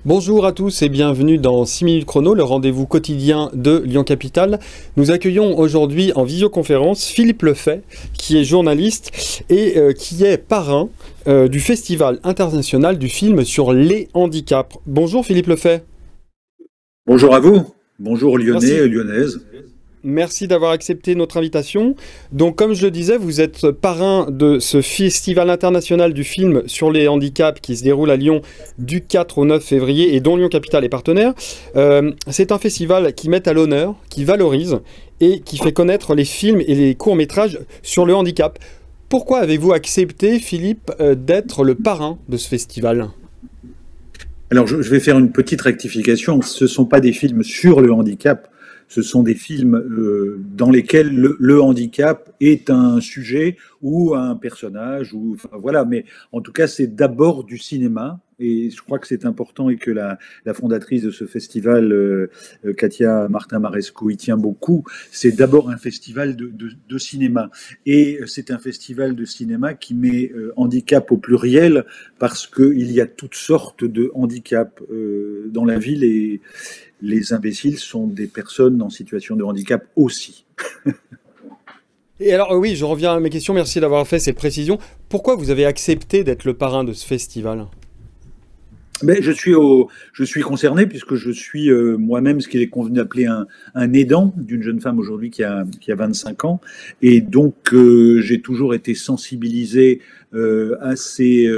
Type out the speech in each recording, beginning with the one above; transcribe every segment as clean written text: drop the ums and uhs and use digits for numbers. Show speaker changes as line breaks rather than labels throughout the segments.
Bonjour à tous et bienvenue dans 6 minutes chrono, le rendez-vous quotidien de Lyon Capitale. Nous accueillons aujourd'hui en visioconférence Philippe Lefay, qui est journaliste et qui est parrain du Festival international du film sur les handicaps. Bonjour Philippe Lefay.
Bonjour à vous, bonjour Lyonnais
Merci.
et Lyonnaises.
Merci d'avoir accepté notre invitation. Donc, comme je le disais, vous êtes parrain de ce Festival international du film sur les handicaps qui se déroule à Lyon du 4 au 9 février et dont Lyon Capitale est partenaire. C'est un festival qui met à l'honneur, qui valorise et qui fait connaître les films et les courts-métrages sur le handicap. Pourquoi avez-vous accepté, Philippe, d'être le parrain de ce festival ?
Alors je vais faire une petite rectification, ce ne sont pas des films sur le handicap, ce sont des films dans lesquels le handicap est un sujet ou un personnage, ou enfin, voilà. Mais en tout cas, c'est d'abord du cinéma, et je crois que c'est important et que la fondatrice de ce festival, Katia Martin-Maresco, y tient beaucoup. C'est d'abord un festival de cinéma, et c'est un festival de cinéma qui met handicap au pluriel parce qu'il y a toutes sortes de handicaps dans la ville, et les imbéciles sont des personnes en situation de handicap aussi.
Et alors, oui, je reviens à mes questions. Merci d'avoir fait cette précision. Pourquoi vous avez accepté d'être le parrain de ce festival ?
Mais je suis concerné puisque je suis moi-même ce qu'il est convenu d'appeler un aidant d'une jeune femme aujourd'hui qui a 25 ans. Et donc, j'ai toujours été sensibilisé à ces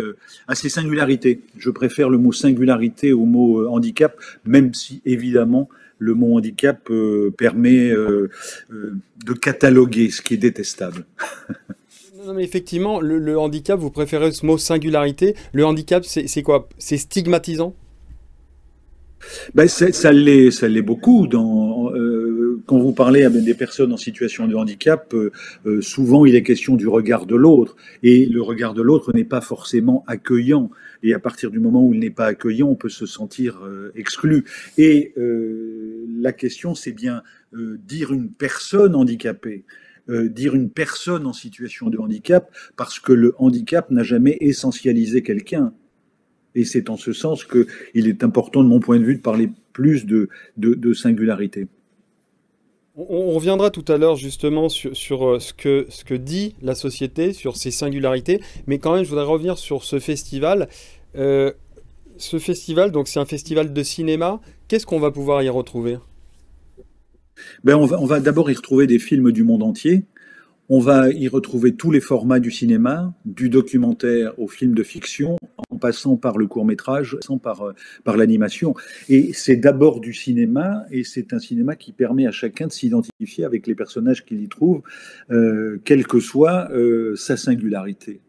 singularités. Je préfère le mot singularité au mot handicap, même si évidemment le mot handicap permet de cataloguer, ce qui est détestable.
Non, mais effectivement, le handicap, vous préférez ce mot singularité. Le handicap, c'est quoi? C'est stigmatisant?
Ben, ça l'est beaucoup. Quand vous parlez avec des personnes en situation de handicap, souvent il est question du regard de l'autre. Et le regard de l'autre n'est pas forcément accueillant. Et à partir du moment où il n'est pas accueillant, on peut se sentir exclu. Et la question, c'est bien dire une personne handicapée. Dire une personne en situation de handicap, parce que le handicap n'a jamais essentialisé quelqu'un. Et c'est en ce sens qu'il est important, de mon point de vue, de parler plus de singularité.
On reviendra tout à l'heure justement sur ce que dit la société, sur ses singularités. Mais quand même, je voudrais revenir sur ce festival. Ce festival, donc c'est un festival de cinéma. Qu'est-ce qu'on va pouvoir y retrouver?
Ben on va d'abord y retrouver des films du monde entier. On va y retrouver tous les formats du cinéma, du documentaire au film de fiction, en passant par le court-métrage, en passant par l'animation. Et c'est d'abord du cinéma, et c'est un cinéma qui permet à chacun de s'identifier avec les personnages qu'il y trouve, quelle que soit sa singularité.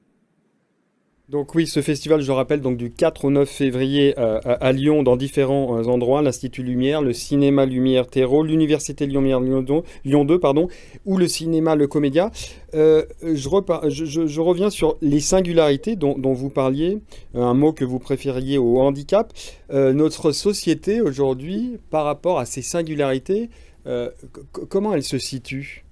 Donc oui, ce festival, je rappelle, donc du 4 au 9 février à Lyon, dans différents endroits, l'Institut Lumière, le Cinéma Lumière Terreau, l'Université Lyon Lumière Lyon 2, pardon, ou le cinéma Le Comédia. Je reviens sur les singularités dont vous parliez, un mot que vous préfériez au handicap. Notre société aujourd'hui, par rapport à ces singularités, comment elle se situe?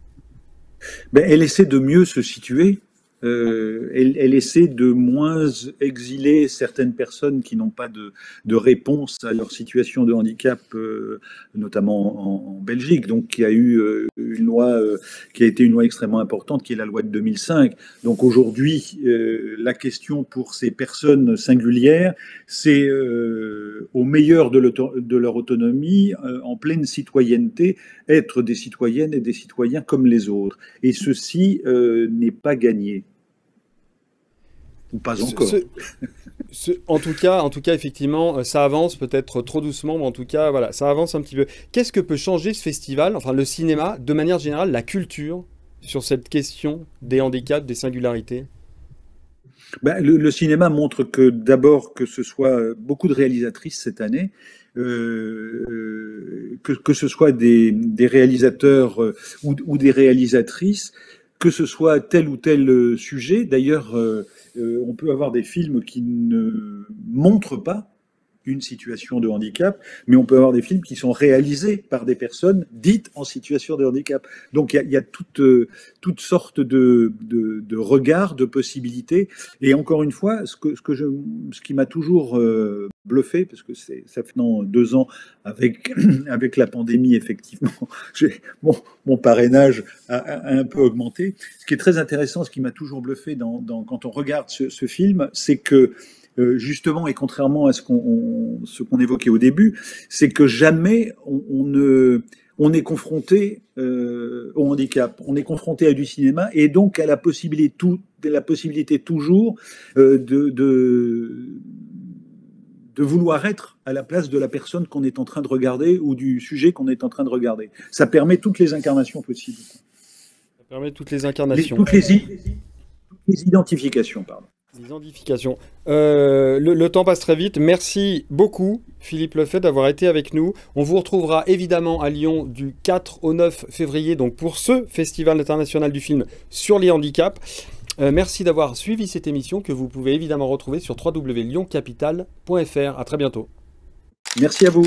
Ben, elle essaie de mieux se situer. Elle essaie de moins exiler certaines personnes qui n'ont pas de réponse à leur situation de handicap, notamment en Belgique. Donc, il y a eu une loi qui a été une loi extrêmement importante, qui est la loi de 2005. Donc, aujourd'hui, la question pour ces personnes singulières, c'est au meilleur de leur autonomie, en pleine citoyenneté, être des citoyennes et des citoyens comme les autres. Et ceci n'est pas gagné. Ou pas
Ce,
encore.
ce- en tout cas, effectivement, ça avance peut-être trop doucement, mais en tout cas, voilà, ça avance un petit peu. Qu'est-ce que peut changer ce festival, enfin le cinéma, de manière générale, la culture, sur cette question des handicaps, des singularités?
Ben, le cinéma montre que d'abord que ce soit beaucoup de réalisatrices cette année, que ce soit des réalisateurs ou des réalisatrices, que ce soit tel ou tel sujet. D'ailleurs, on peut avoir des films qui ne montrent pas une situation de handicap, mais on peut avoir des films qui sont réalisés par des personnes dites en situation de handicap. Donc il y a toutes sortes de regards, de possibilités. Et encore une fois, ce qui m'a toujours bluffé, parce que ça fait 2 ans avec la pandémie, effectivement, mon parrainage a un peu augmenté. Ce qui est très intéressant, ce qui m'a toujours bluffé quand on regarde ce film, c'est que justement, et contrairement à ce qu'on évoquait au début, c'est que jamais on est confronté au handicap. On est confronté à du cinéma et donc à la possibilité toujours de vouloir être à la place de la personne qu'on est en train de regarder ou du sujet qu'on est en train de regarder. Ça permet toutes les incarnations possibles.
Ça permet toutes les incarnations.
Toutes les identifications, pardon.
L'identification. Le temps passe très vite. Merci beaucoup, Philippe Lefebvre, d'avoir été avec nous. On vous retrouvera évidemment à Lyon du 4 au 9 février, donc pour ce Festival international du film sur les handicaps. Merci d'avoir suivi cette émission que vous pouvez évidemment retrouver sur www.lyoncapital.fr. À très bientôt.
Merci à vous.